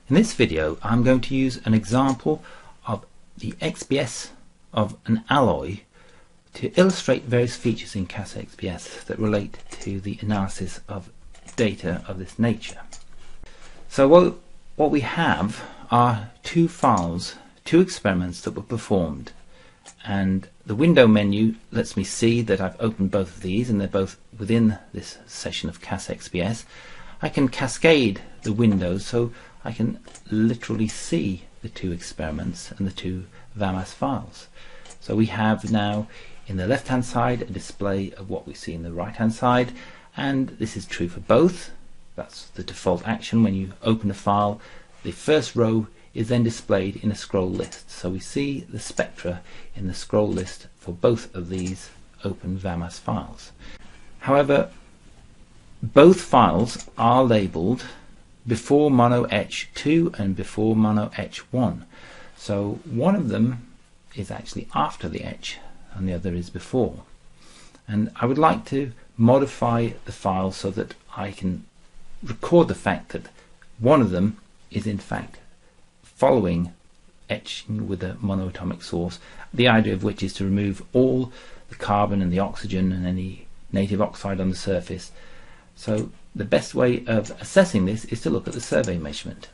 In this video I'm going to use an example of the XPS of an alloy to illustrate various features in CasaXPS that relate to the analysis of data of this nature. So what we have are two files, two experiments that were performed, and the window menu lets me see that I've opened both of these and they're both within this session of CasaXPS. I can cascade the windows so I can literally see the two experiments and the two VAMAS files. So we have now in the left hand side a display of what we see in the right hand side, and this is true for both. That's the default action. When you open a file, the first row is then displayed in a scroll list. So we see the spectra in the scroll list for both of these open VAMAS files. However, both files are labelled before mono H2 and before mono H1. So one of them is actually after the H and the other is before. And I would like to modify the file so that I can record the fact that one of them is in fact following etching with a monoatomic source, the idea of which is to remove all the carbon and the oxygen and any native oxide on the surface. So the best way of assessing this is to look at the survey measurement,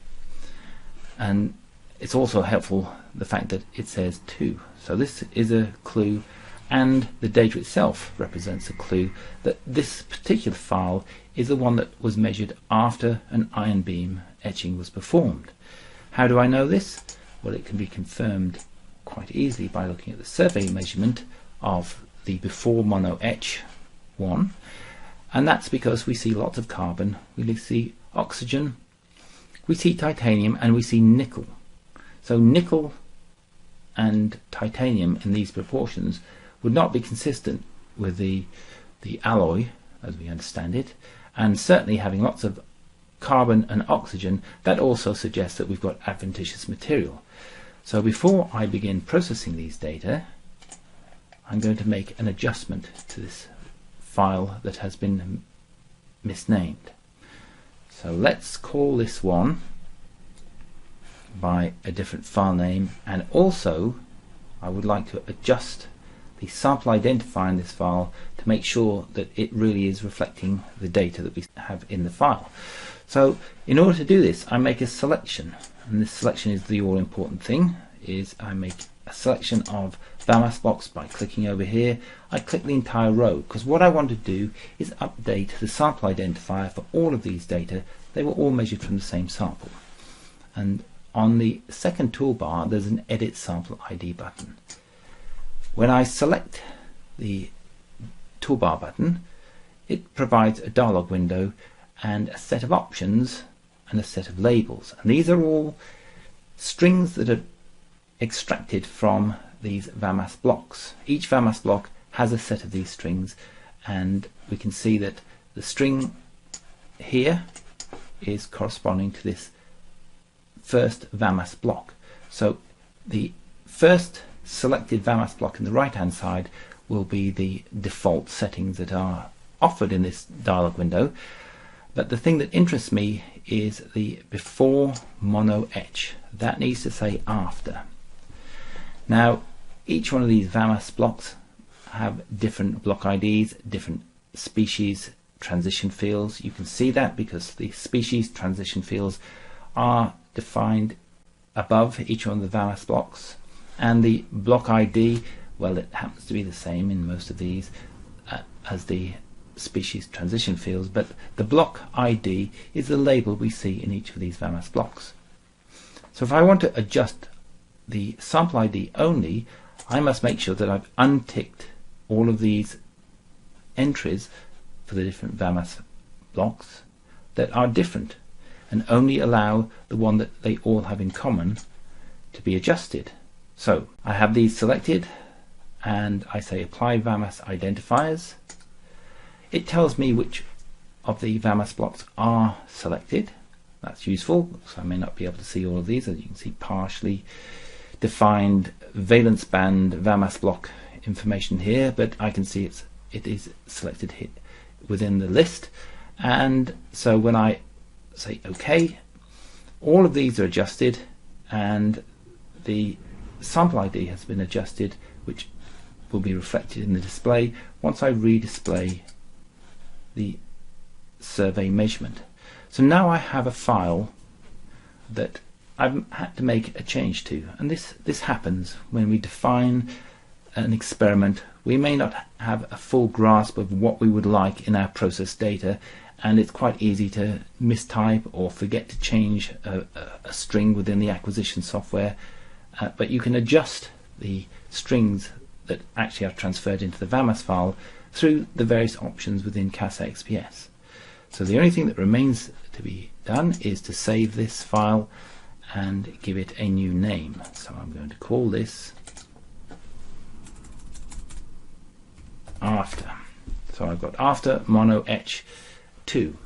and it's also helpful the fact that it says 2. So this is a clue, and the data itself represents a clue that this particular file is the one that was measured after an ion beam etching was performed. How do I know this? Well, it can be confirmed quite easily by looking at the survey measurement of the before mono H1, and that's because we see lots of carbon, we see oxygen, we see titanium, and we see nickel. So nickel and titanium in these proportions would not be consistent with the alloy as we understand it, and certainly having lots of carbon and oxygen, that also suggests that we've got adventitious material. So before I begin processing these data, I'm going to make an adjustment to this file that has been misnamed. So let's call this one by a different file name, and also I would like to adjust the sample identifier in this file to make sure that it really is reflecting the data that we have in the file. So in order to do this, I make a selection, and this selection is the all important thing, is I make a selection of VAMAS blocks by clicking over here. I click the entire row because what I want to do is update the sample identifier for all of these data. They were all measured from the same sample, and on the second toolbar there's an edit sample ID button. When I select the toolbar button, it provides a dialog window and a set of options and a set of labels, and these are all strings that are extracted from these VAMAS blocks. Each VAMAS block has a set of these strings, and we can see that the string here is corresponding to this first VAMAS block. So the first selected VAMAS block in the right hand side will be the default settings that are offered in this dialog window, but the thing that interests me is the before mono H. That needs to say after. Now each one of these VAMAS blocks have different block IDs, different species transition fields. You can see that because the species transition fields are defined above each one of the VAMAS blocks, and the block ID, well, it happens to be the same in most of these as the species transition fields, but the block ID is the label we see in each of these VAMAS blocks. So if I want to adjust the sample ID only, I must make sure that I've unticked all of these entries for the different VAMAS blocks that are different, and only allow the one that they all have in common to be adjusted. So I have these selected and I say apply VAMAS identifiers. It tells me which of the VAMAS blocks are selected. That's useful, so I may not be able to see all of these. As you can see, partially defined valence band VAMAS block information here, but I can see it is selected here within the list. And so when I say OK, all of these are adjusted, and the sample ID has been adjusted, which will be reflected in the display once I redisplay the survey measurement. So now I have a file that I've had to make a change to, and this happens when we define an experiment. We may not have a full grasp of what we would like in our process data, and it's quite easy to mistype or forget to change a string within the acquisition software, but you can adjust the strings that actually are transferred into the VAMAS file through the various options within CasaXPS. So the only thing that remains to be done is to save this file and give it a new name. So I'm going to call this after. So I've got after mono etch 2.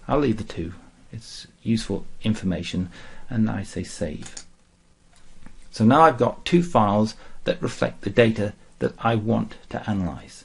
I'll leave the 2. It's useful information, and I say save. So now I've got 2 files that reflect the data that I want to analyze.